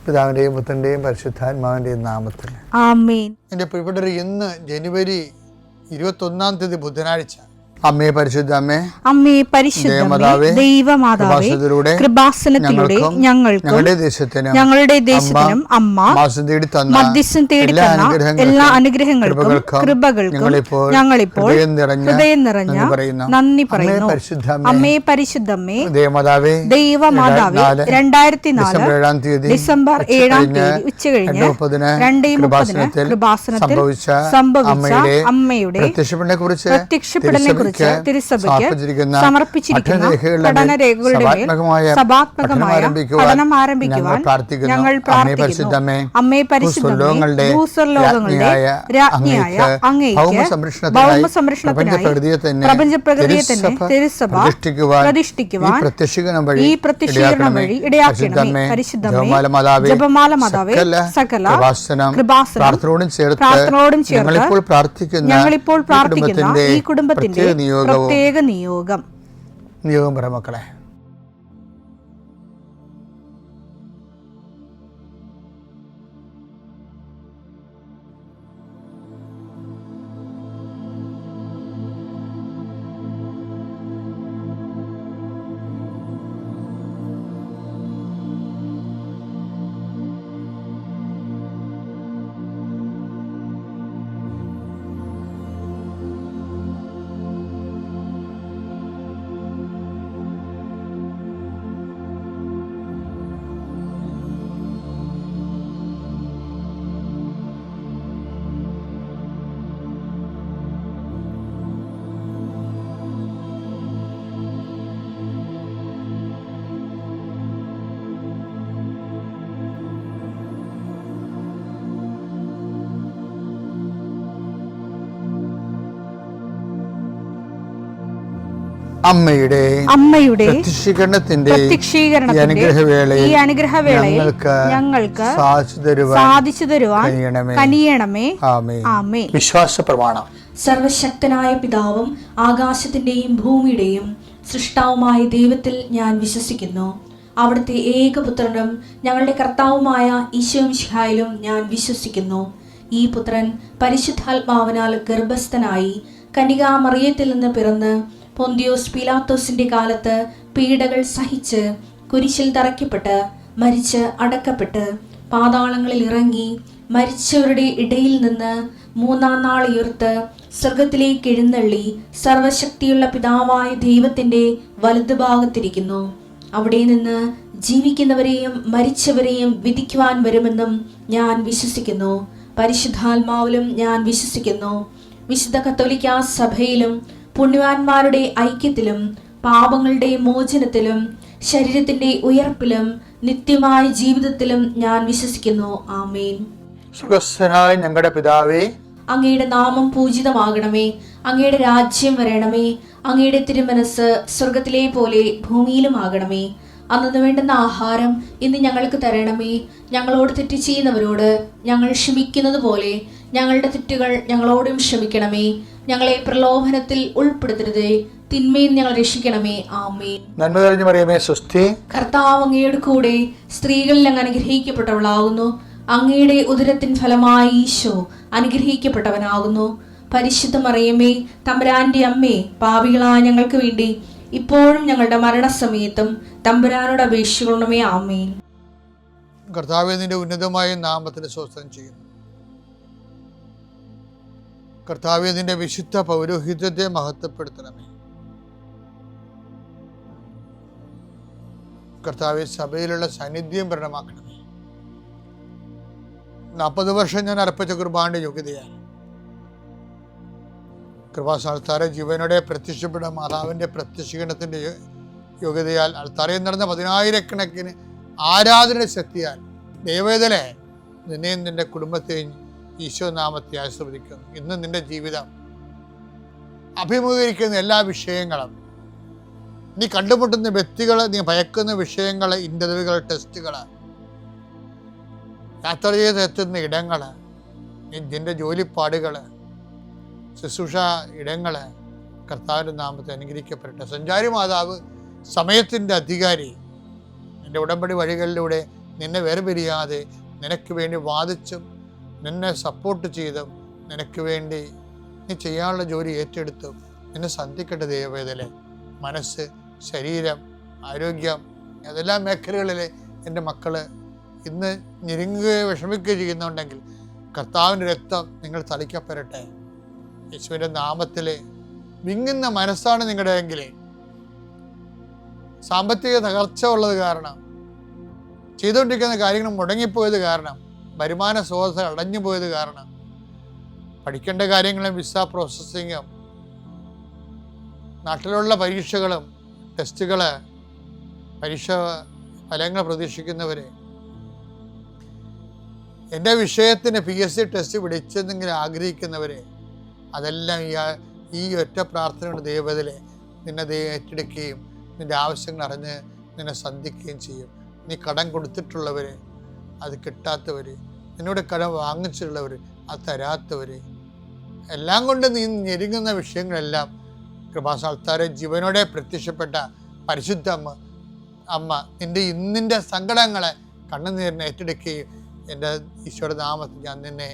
പിതാവിൻ്റെയും പുത്രൻ്റെയും പരിശുദ്ധാത്മാവിൻ്റെയും നാമത്തിൽ ആമേൻ. എൻ്റെ പ്രിയപ്പെട്ടവർ, ഇന്ന് ജനുവരി 21 ബുധനാഴ്ച. അമ്മേ പരിശുദ്ധ അമ്മേ, അമ്മേ പരിശുദ്ധമേ, ദൈവമാതാവേ, കൃപാസനത്തിലൂടെ ഞങ്ങൾക്കും ഞങ്ങളുടെ ദേശത്തിനും അമ്മ മധ്യസ്ഥം തേടി തന്ന എല്ലാ അനുഗ്രഹങ്ങൾക്കും കൃപകൾക്കും ഞങ്ങളിപ്പോൾ ഹൃദയം നിറഞ്ഞ നന്ദി പറയുന്നു. അമ്മേ പരിശുദ്ധമേ, ദൈവമാതാവേ, 2004 ഡിസംബർ 7 ഉച്ചകഴിഞ്ഞ് 2:30 കൃപാസനത്തിൽ സംഭവിച്ച അമ്മയുടെ പ്രത്യക്ഷപ്പെടലിനെ കുറിച്ച് തിരുസഭയ്ക്ക് സമർപ്പിച്ചിരിക്കുന്ന പഠനരേഖകളുടെ മേൽ സഭാത്മകമായ പഠനം ആരംഭിക്കുവാൻ ഞങ്ങൾ പ്രാർത്ഥിക്കുന്നു. അമ്മേ പരിശുദ്ധമേ, ഭൂസ്വർലോകങ്ങളുടെ രാജ്ഞിയായ അങ്ങേയ്ക്ക് ഭൗമസംരക്ഷണത്തിനായി പ്രപഞ്ചപ്രകൃതിയെ തന്നെ തിരുസഭ പ്രതിഷ്ഠിക്കുവാൻ ഈ പ്രത്യക്ഷീകരണം വഴി ഇടയാക്കണമേ. പരിശുദ്ധമേ, ജപമാല മാതാവേ, സകല കൃപാസനം പ്രാർത്ഥനയോടും ചേർത്ത് ഞങ്ങളിപ്പോൾ പ്രാർത്ഥിക്കുന്ന ഈ കുടുംബത്തിന്റെ പ്രത്യേക നിയോഗം പറ മക്കളെ. അമ്മയുടെ പ്രത്യക്ഷീകരണത്തിന്റെ ഈ അനുഗ്രഹവേളയിൽ ഞങ്ങൾക്ക് സാധിച്ചു തരുവാൻ കനിയണമേ. ആമേൻ. വിശ്വാസ പ്രമാണം. സർവശക്തനായ പിതാവും ആകാശത്തിന്റെയും ഭൂമിയുടെയും സൃഷ്ടാവുമായ ദൈവത്തിൽ ഞാൻ വിശ്വസിക്കുന്നു. അവിടുത്തെ ഏകപുത്രനും ഞങ്ങളുടെ കർത്താവുമായ ഈശോമിശിഹായിലും ഞാൻ വിശ്വസിക്കുന്നു. ഈ പുത്രൻ പരിശുദ്ധാത്മാവിനാൽ ഗർഭസ്ഥനായി കന്യകാമറിയത്തിൽ നിന്ന് പിറന്ന് പൊന്തിയോസ് പീലാത്തോസിന്റെ കാലത്ത് പീഡകൾ സഹിച്ച് കുരിശിൽ തറയ്ക്കപ്പെട്ട് മരിച്ച് അടക്കപ്പെട്ട് പാതാളങ്ങളിൽ ഇറങ്ങി മരിച്ചവരുടെ ഇടയിൽ നിന്ന് 3-ാം നാൾ ഉയർത്ത് സ്വർഗത്തിലേക്ക് എഴുന്നള്ളി സർവശക്തിയുള്ള പിതാവായ ദൈവത്തിന്റെ വലതുഭാഗത്തിരിക്കുന്നു. അവിടെ നിന്ന് ജീവിക്കുന്നവരെയും മരിച്ചവരെയും വിധിക്കുവാൻ വരുമെന്നും ഞാൻ വിശ്വസിക്കുന്നു. പരിശുദ്ധാത്മാവിലും ഞാൻ വിശ്വസിക്കുന്നു. വിശുദ്ധ കത്തോലിക്കാ സഭയിലും പുണ്യവാന്മാരുടെ ഐക്യത്തിലും പാപങ്ങളുടെ മോചനത്തിലും ശരീരത്തിന്റെ ഉയർപ്പിലും നിത്യമായ ജീവിതത്തിലും ഞാൻ വിശ്വസിക്കുന്നു. ആമേൻ. സ്വർഗ്ഗസ്ഥനായ ഞങ്ങളുടെ പിതാവേ, അങ്ങയുടെ നാമം പൂജിതമാകണമേ. അങ്ങയുടെ രാജ്യം വരണമേ. അങ്ങയുടെ തിരുമനസ് സ്വർഗത്തിലെ പോലെ ഭൂമിയിലും ആകണമേ. അന്നു വേണ്ടുന്ന ആഹാരം ഇന്ന് ഞങ്ങൾക്ക് തരണമേ. ഞങ്ങളോട് തെറ്റ് ചെയ്യുന്നവരോട് ഞങ്ങൾ ക്ഷമിക്കുന്നത് പോലെ ഞങ്ങളുടെ തെറ്റുകൾ ഞങ്ങളോടും ക്ഷമിക്കണമേ. ഞങ്ങളെ പ്രലോഭനത്തിൽ ഉൾപ്പെടുത്തരുതേ, തിന്മയിൽ ഞങ്ങൾ രക്ഷിക്കണമേ. ആമേൻ. നന്മ നിറഞ്ഞ മറിയമേ, സ്വസ്തി. കർത്താവ് അങ്ങയുടെ കൂടെ സ്ത്രീകളിൽ അങ്ങ് അനുഗ്രഹിക്കപ്പെട്ടവളാകുന്നു. അങ്ങയുടെ ഉദരത്തിൻ ഫലമായി ഈശോ അനുഗ്രഹിക്കപ്പെട്ടവനാകുന്നു. പരിശുദ്ധ മറിയമേ, തമ്പുരാന്റെ അമ്മേ, പാപികളായ ഞങ്ങൾക്ക് വേണ്ടി ഇപ്പോഴും ഞങ്ങളുടെ മരണസമയത്തും തമ്പുരാനോട് അപേക്ഷിക്കണമേ. ആമേൻ. കർത്താവേ, നിന്റെ ഉന്നതമായ നാമത്തിന് സ്തോത്രം ചെയ്യുന്നു. കർത്താവേ, നിന്റെ വിശുദ്ധ പൗരോഹിത്യത്തെ മഹത്വപ്പെടുത്തണമേ. കർത്താവേ, സഭയിലുള്ള സാന്നിധ്യം പ്രകടമാക്കണമേ. 40 വർഷം ഞാൻ അർപ്പിച്ച കുർബാനയുടെ യോഗ്യതയാണ്. കൃപാസ്ഥാനത്താരെ ജീവനോടെ പ്രത്യക്ഷപ്പെട്ട മാതാവിൻ്റെ പ്രത്യക്ഷീകരണത്തിൻ്റെ യോഗ്യതയാൽ അൾത്താരയിൽ നടന്ന 10,000-കണക്കിന് ആരാധനയുടെ ശക്തിയാൽ ദൈവവേദനെ നിന്നെയും നിന്റെ കുടുംബത്തെയും ഈശോ നാമത്തെ ആശീർവദിക്കുന്നു. ഇന്ന് നിന്റെ ജീവിതം അഭിമുഖീകരിക്കുന്ന എല്ലാ വിഷയങ്ങളും, നീ കണ്ടുമുട്ടുന്ന വ്യക്തികൾ, നീ ഭയക്കുന്ന വിഷയങ്ങൾ, ഇൻ്റർവ്യൂകൾ, ടെസ്റ്റുകൾ, യാത്ര ചെയ്തെത്തുന്ന ഇടങ്ങൾ, നിന്റെ ജോലിപ്പാടുകൾ, ശുശ്രൂഷ ഇടങ്ങൾ കർത്താവിൻ്റെ നാമത്തെ അനുഗ്രഹിക്കപ്പെടട്ടെ. സഞ്ചാരി മാതാവ്, സമയത്തിൻ്റെ അധികാരി, എൻ്റെ ഉടമ്പടി വഴികളിലൂടെ നിന്നെ വേർപിരിയാതെ നിനക്ക് വേണ്ടി വാദിച്ചും നിന്നെ സപ്പോർട്ട് ചെയ്തും നിനക്ക് വേണ്ടി നീ ചെയ്യാനുള്ള ജോലി ഏറ്റെടുത്തും നിന്നെ സന്ധിക്കട്ടെ ദൈവവേദലെ. മനസ്സ്, ശരീരം, ആരോഗ്യം, ഏതെല്ലാം മേഖലകളിൽ എൻ്റെ മക്കൾ ഇന്ന് ഞെരുങ്ങുകയോ വിഷമിക്കുകയോ ചെയ്യുന്നുണ്ടെങ്കിൽ കർത്താവിൻ്റെ രക്തം നിങ്ങൾ തളിക്കപ്പെടട്ടെ. യേശുവിൻ്റെ നാമത്തിൽ വിങ്ങുന്ന മനസ്സാണ് നിങ്ങളുടെ എങ്കിൽ, സാമ്പത്തിക തകർച്ച ഉള്ളത് കാരണം, ചെയ്തുകൊണ്ടിരിക്കുന്ന കാര്യങ്ങൾ മുടങ്ങിപ്പോയത് കാരണം, വരുമാന സ്രോതസ് അടഞ്ഞു പോയത് കാരണം, പഠിക്കേണ്ട കാര്യങ്ങളും വിസ പ്രോസസ്സിങ്ങും നാട്ടിലുള്ള പരീക്ഷകളും ടെസ്റ്റുകൾ പരീക്ഷ ഫലങ്ങൾ പ്രതീക്ഷിക്കുന്നവർ, എൻ്റെ വിഷയത്തിന് PSC ടെസ്റ്റ് പിടിച്ചെന്നെങ്കിലും ആഗ്രഹിക്കുന്നവർ, അതെല്ലാം ഈ ഒറ്റ പ്രാർത്ഥനയുടെ ദൈവത്തിലെ നിന്നെ ഏറ്റെടുക്കുകയും നിൻ്റെ ആവശ്യങ്ങൾ അറിഞ്ഞ് നിന്നെ സന്ധിക്കുകയും ചെയ്യും. നീ കടം കൊടുത്തിട്ടുള്ളവർ, അത് കിട്ടാത്തവർ, നിന്നോട് കടം വാങ്ങിച്ചിട്ടുള്ളവർ, അത് തരാത്തവർ, എല്ലാം കൊണ്ട് നീ ഞെരുങ്ങുന്ന വിഷയങ്ങളെല്ലാം കൃപാസ്ഥാനത്താരെ ജീവനോടെ പ്രത്യക്ഷപ്പെട്ട പരിശുദ്ധ അമ്മ നിൻ്റെ ഇന്നിൻ്റെ സങ്കടങ്ങളെ കണ്ണുനീരിനെ ഏറ്റെടുക്കുകയും എൻ്റെ ഈശോയുടെ നാമത്തിൽ ഞാൻ നിന്നെ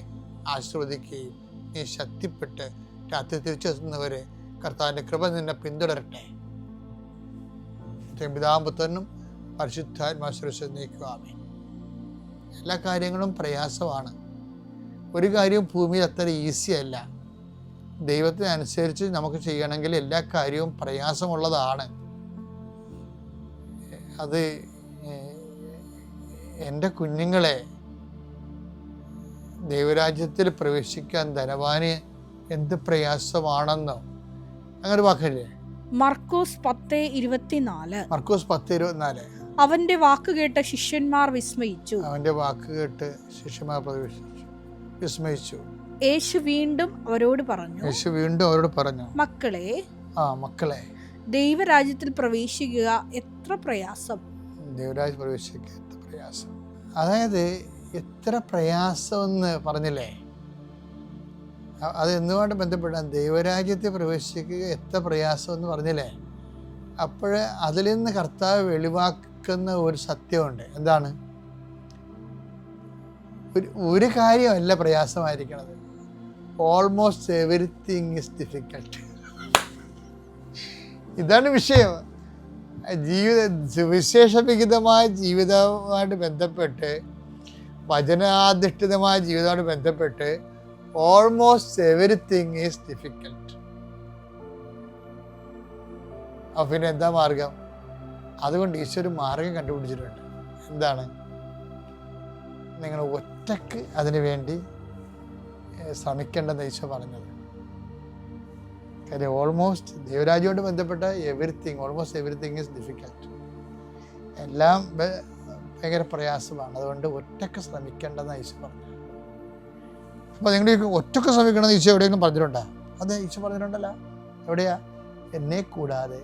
ആശീർവദിക്കുകയും നീ ശക്തിപ്പെട്ട് രാത്രി തിരിച്ചെത്തുന്നവരെ കർത്താവിൻ്റെ കൃപ നിന്നെ പിന്തുടരട്ടെ. പിതാമ്പുത്രനും പരിശുദ്ധാത്മാശ്വരസ് നീക്കുവാമേ. എല്ലാ കാര്യങ്ങളും പ്രയാസമാണ്. ഒരു കാര്യവും ഭൂമിയിൽ അത്ര ഈസി അല്ല. ദൈവത്തിനനുസരിച്ച് നമുക്ക് ചെയ്യണമെങ്കിൽ എല്ലാ കാര്യവും പ്രയാസമുള്ളതാണ്. അത് എൻ്റെ കുഞ്ഞുങ്ങളെ ദൈവരാജ്യത്തിൽ പ്രവേശിക്കാൻ ധനവാന് എന്ത് പ്രയാസമാണെന്നോ അങ്ങനെ വാക്കല്ലേ. മർക്കോസ് 10:24 അവന്റെ വാക്ക് കേട്ട് ശിഷ്യന്മാർ വിസ്മയിച്ചു. വിസ്മയിച്ചു. യേശു വീണ്ടും അവരോട് പറഞ്ഞു, മക്കളെ ദൈവരാജ്യത്തിൽ പ്രവേശിക്കുക എത്ര പ്രയാസം. അതായത് എത്ര പ്രയാസം എന്ന് പറഞ്ഞില്ലേ, അത് എന്നുമായിട്ട് ബന്ധപ്പെട്ടാൽ ദൈവരാജ്യത്തിൽ പ്രവേശിക്കുക എത്ര പ്രയാസം എന്ന് പറഞ്ഞില്ലേ. അപ്പോൾ അതിൽ നിന്ന് കർത്താവ് വെളിവാക്കുന്ന ഒരു സത്യമുണ്ട്. എന്താണ്? ഒരു കാര്യമല്ല പ്രയാസമായിരിക്കണത്. Almost everything is difficult. ഇതാണ് വിഷയം. സുവിശേഷവിഹിതമായ ജീവിതവുമായിട്ട് ബന്ധപ്പെട്ട്, വചനാധിഷ്ഠിതമായ ജീവിതവുമായിട്ട് ബന്ധപ്പെട്ട് ഓൾമോസ്റ്റ് എവരിത്തിങ് ഈസ് ഡിഫിക്കൽട്ട്. അപ്പോൾ പിന്നെ എന്താ മാർഗം? അതുകൊണ്ട് ഈശോ ഒരു മാർഗം കണ്ടുപിടിച്ചിട്ടുണ്ട്. എന്താണ്? നിങ്ങൾ ഒറ്റക്ക് അതിനു വേണ്ടി ശ്രമിക്കേണ്ടെന്ന് ഈശോ പറഞ്ഞത്. കാര്യം ഓൾമോസ്റ്റ് ദൈവരാജ്യമായിട്ട് ബന്ധപ്പെട്ട ഓൾമോസ്റ്റ് എവരിത്തിങ് ഈസ് ഡിഫിക്കൽട്ട്. എല്ലാം ഭയങ്കര പ്രയാസമാണ്. അതുകൊണ്ട് ഒറ്റക്ക് ശ്രമിക്കേണ്ടെന്ന് ഈശോ പറഞ്ഞു. അപ്പോൾ നിങ്ങൾ ഒറ്റക്ക് ശ്രമിക്കണമെന്ന് ഈശോ എവിടെയെങ്കിലും പറഞ്ഞിട്ടുണ്ടോ? അത് ഈശോ പറഞ്ഞിട്ടുണ്ടല്ലോ. എവിടെയാ? എന്നെ കൂടാതെ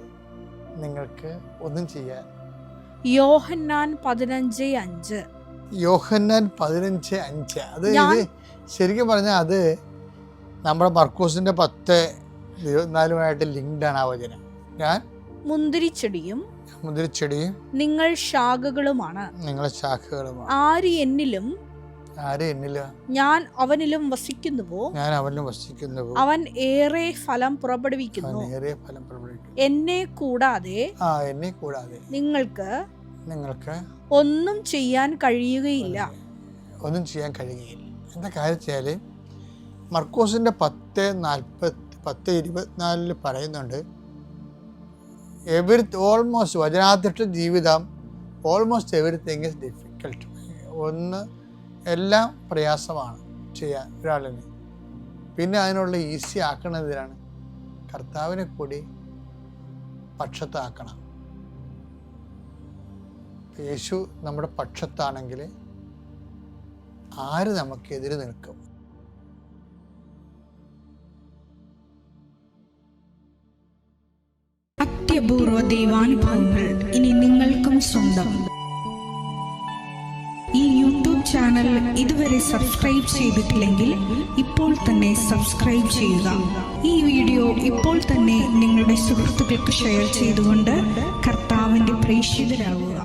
നിങ്ങൾക്ക് ഒന്നും ചെയ്യാൻ. യോഹന്നാൻ 15:5. യോഹന്നാൻ 15:5. അത് ശരിക്കും പറഞ്ഞാൽ അത് നമ്മുടെ മർക്കോസിന്റെ 10:24 ലിങ്ക്ഡാണ് ആ വചനം. ഞാൻ മുന്തിരിച്ചെടിയും നിങ്ങൾ ശാഖകളുമാണ്. ആര് എന്നിലും ഞാൻ അവനിലും വസിക്കുന്നുവോ അവൻ ഏറെ ഫലം പുറപ്പെടുവിക്കുന്നു. എന്നെ കൂടാതെ നിങ്ങൾക്ക് ഒന്നും ചെയ്യാൻ കഴിയുകയില്ല. എന്താ കാര്യം വെച്ചാല് മർക്കോസിന്റെ 10:24 പറയുന്നുണ്ട്, ഓൾമോസ്റ്റ് വചനാധിഷ്ഠിത ജീവിതം ഓൾമോസ്റ്റ് എവരിത്തിങ് ഈസ് ഡിഫിക്കൽട്ട്. എല്ലാം പ്രയാസമാണ് ചെയ്യാൻ ഒരാളിന്. പിന്നെ അതിനുള്ള ഈസി ആക്കണതിനാണ് കർത്താവിനെ കൂടി പക്ഷത്താക്കണം. യേശു നമ്മുടെ പക്ഷത്താണെങ്കിൽ ആര് നമുക്കെതിരെ നിൽക്കും? അത്യപൂർവ ദൈവാനുഭവങ്ങൾ ഇനി നിങ്ങൾക്കും സ്വന്തം. ഈ യൂട്യൂബ് ചാനൽ ഇതുവരെ സബ്സ്ക്രൈബ് ചെയ്തിട്ടില്ലെങ്കിൽ ഇപ്പോൾ തന്നെ സബ്സ്ക്രൈബ് ചെയ്യുക. ഈ വീഡിയോ ഇപ്പോൾ തന്നെ നിങ്ങളുടെ സുഹൃത്തുക്കൾക്ക് ഷെയർ ചെയ്തുകൊണ്ട് കർത്താവിൻ്റെ പ്രേക്ഷിതരാകുക.